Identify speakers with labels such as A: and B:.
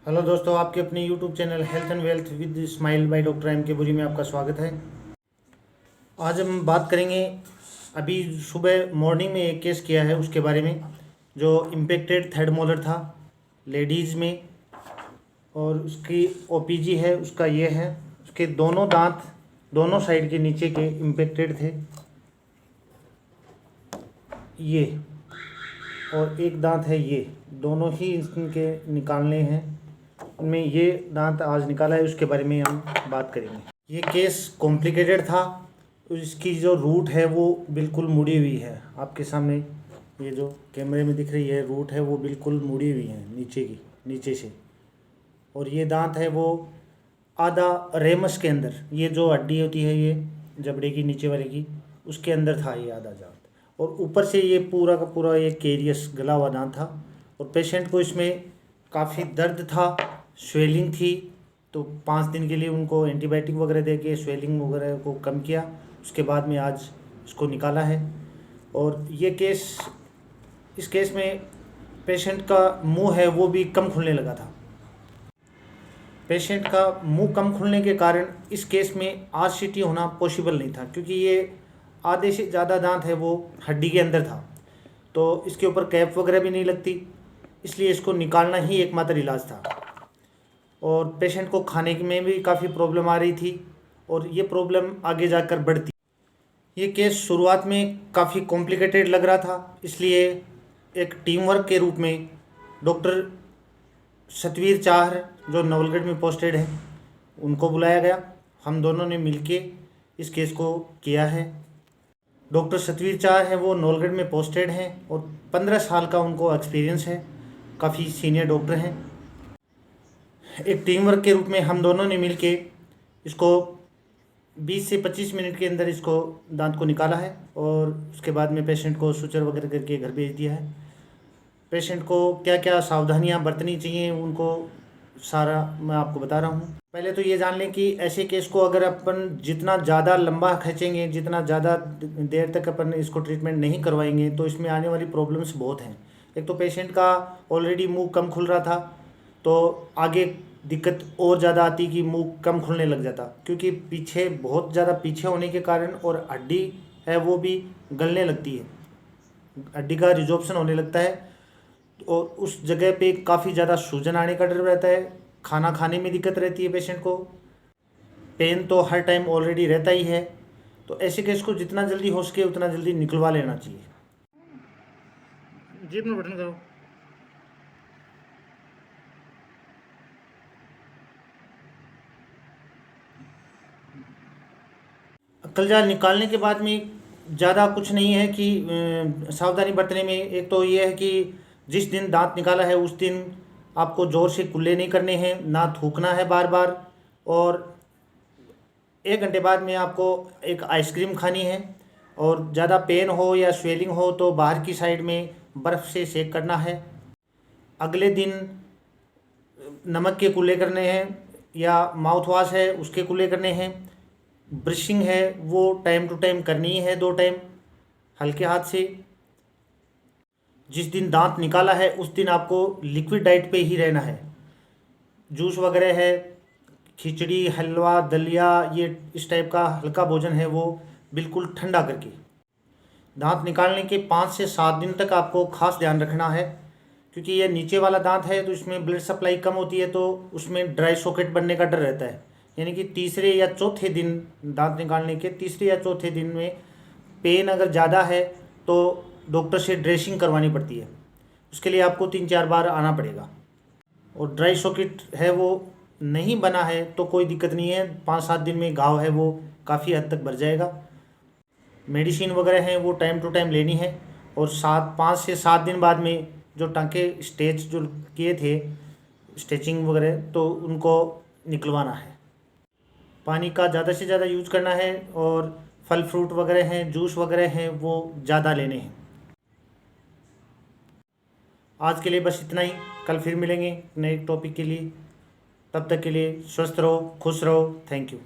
A: Hello दोस्तों, आपके अपने YouTube channel health and wealth with smile by doctor M K बुरी में आपका स्वागत है। आज हम बात करेंगे, अभी सुबह मॉर्निंग में एक केस किया है उसके बारे में, जो इम्पेक्टेड थर्ड मोलर था लेडीज़ में, और उसकी ओपीजी है, उसका ये है, उसके दोनों दांत दोनों साइड के नीचे के इम्पेक्टेड थे ये, और एक दांत है ये, दोनों ही इनके निकालने हैं। इनमें ये दांत आज निकाला है, उसके बारे में हम बात करेंगे। ये केस कॉम्प्लिकेटेड था, इसकी जो रूट है वो बिल्कुल मुड़ी हुई है। आपके सामने ये जो कैमरे में दिख रही है रूट है वो बिल्कुल मुड़ी हुई है नीचे से, और ये दांत है वो आधा रेमस के अंदर, ये जो हड्डी होती है ये जबड़े की नीचे वाले की, उसके अंदर था ये आधा दांत, और ऊपर से ये पूरा का पूरा ये केरियस गला हुआ दांत था। और पेशेंट को इसमें काफ़ी दर्द था, स्वेलिंग थी, तो 5 दिन के लिए उनको एंटीबायोटिक वगैरह दे के स्वेलिंग वगैरह को कम किया। उसके बाद में आज इसको निकाला है। और ये इस केस में पेशेंट का मुंह है वो भी कम खुलने लगा था। पेशेंट का मुंह कम खुलने के कारण इस केस में आरसीटी होना पॉसिबल नहीं था, क्योंकि ये आधे से ज़्यादा दांत है वो हड्डी के अंदर था, तो इसके ऊपर कैप वगैरह भी नहीं लगती, इसलिए इसको निकालना ही एकमात्र इलाज था। और पेशेंट को खाने में भी काफ़ी प्रॉब्लम आ रही थी, और ये प्रॉब्लम आगे जाकर बढ़ती। ये केस शुरुआत में काफ़ी कॉम्प्लिकेटेड लग रहा था, इसलिए एक टीम वर्क के रूप में डॉक्टर सतवीर चाहर, जो नवलगढ़ में पोस्टेड है, उनको बुलाया गया। हम दोनों ने मिलके इस केस को किया है। डॉक्टर सतवीर चाहर हैं, वो नवलगढ़ में पोस्टेड हैं और 15 साल का उनको एक्सपीरियंस है, काफ़ी सीनियर डॉक्टर हैं। एक टीम वर्क के रूप में हम दोनों ने मिलके इसको 20 से 25 मिनट के अंदर इसको दांत को निकाला है, और उसके बाद में पेशेंट को सुचर वगैरह करके घर भेज दिया है। पेशेंट को क्या क्या सावधानियां बरतनी चाहिए उनको सारा मैं आपको बता रहा हूँ। पहले तो ये जान लें कि ऐसे केस को अगर अपन जितना ज़्यादा लंबा खींचेंगे, जितना ज़्यादा देर तक अपन इसको ट्रीटमेंट नहीं करवाएंगे, तो इसमें आने वाली प्रॉब्लम्स बहुत हैं। एक तो पेशेंट का ऑलरेडी मुंह कम खुल रहा था, तो आगे दिक्कत और ज़्यादा आती कि मुंह कम खुलने लग जाता, क्योंकि पीछे बहुत ज़्यादा पीछे होने के कारण, और हड्डी है वो भी गलने लगती है, हड्डी का रिजॉर्प्शन होने लगता है, और उस जगह पे काफ़ी ज़्यादा सूजन आने का डर रहता है। खाना खाने में दिक्कत रहती है पेशेंट को, पेन तो हर टाइम ऑलरेडी रहता ही है। तो ऐसे केस को जितना जल्दी हो सके उतना जल्दी निकलवा लेना चाहिए। जेब में बटन करो। कलजा निकालने के बाद में ज़्यादा कुछ नहीं है कि सावधानी बरतने में। एक तो ये है कि जिस दिन दांत निकाला है उस दिन आपको ज़ोर से कुल्ले नहीं करने हैं, ना थूकना है बार बार, और 1 घंटे बाद में आपको एक आइसक्रीम खानी है। और ज़्यादा पेन हो या स्वेलिंग हो तो बाहर की साइड में बर्फ़ से सेक करना है। अगले दिन नमक के कुल्ले करने हैं, या माउथ वॉश है उसके कुल्ले करने हैं। ब्रशिंग है वो टाइम टू टाइम करनी है, 2 टाइम हल्के हाथ से। जिस दिन दांत निकाला है उस दिन आपको लिक्विड डाइट पे ही रहना है। जूस वगैरह है, खिचड़ी, हलवा, दलिया, ये इस टाइप का हल्का भोजन है वो बिल्कुल ठंडा करके। दांत निकालने के 5 से 7 दिन तक आपको खास ध्यान रखना है, क्योंकि ये नीचे वाला दांत है तो इसमें ब्लड सप्लाई कम होती है, तो उसमें ड्राई सॉकेट बनने का डर रहता है। यानी कि तीसरे या चौथे दिन, दांत निकालने के तीसरे या चौथे दिन में पेन अगर ज़्यादा है तो डॉक्टर से ड्रेसिंग करवानी पड़ती है। उसके लिए आपको 3-4 बार आना पड़ेगा। और ड्राई सॉकेट है वो नहीं बना है तो कोई दिक्कत नहीं है, 5-7 दिन में घाव है वो काफ़ी हद तक भर जाएगा। मेडिसिन वगैरह हैं वो टाइम टू टाइम लेनी है, और 5 से 7 दिन बाद में जो टाँके स्टेच जो किए थे, स्टिचिंग वगैरह, तो उनको निकलवाना है। पानी का ज़्यादा से ज़्यादा यूज करना है, और फल फ्रूट वगैरह हैं, जूस वगैरह हैं वो ज़्यादा लेने हैं। आज के लिए बस इतना ही, कल फिर मिलेंगे नए टॉपिक के लिए। तब तक के लिए स्वस्थ रहो, खुश रहो। Thank you.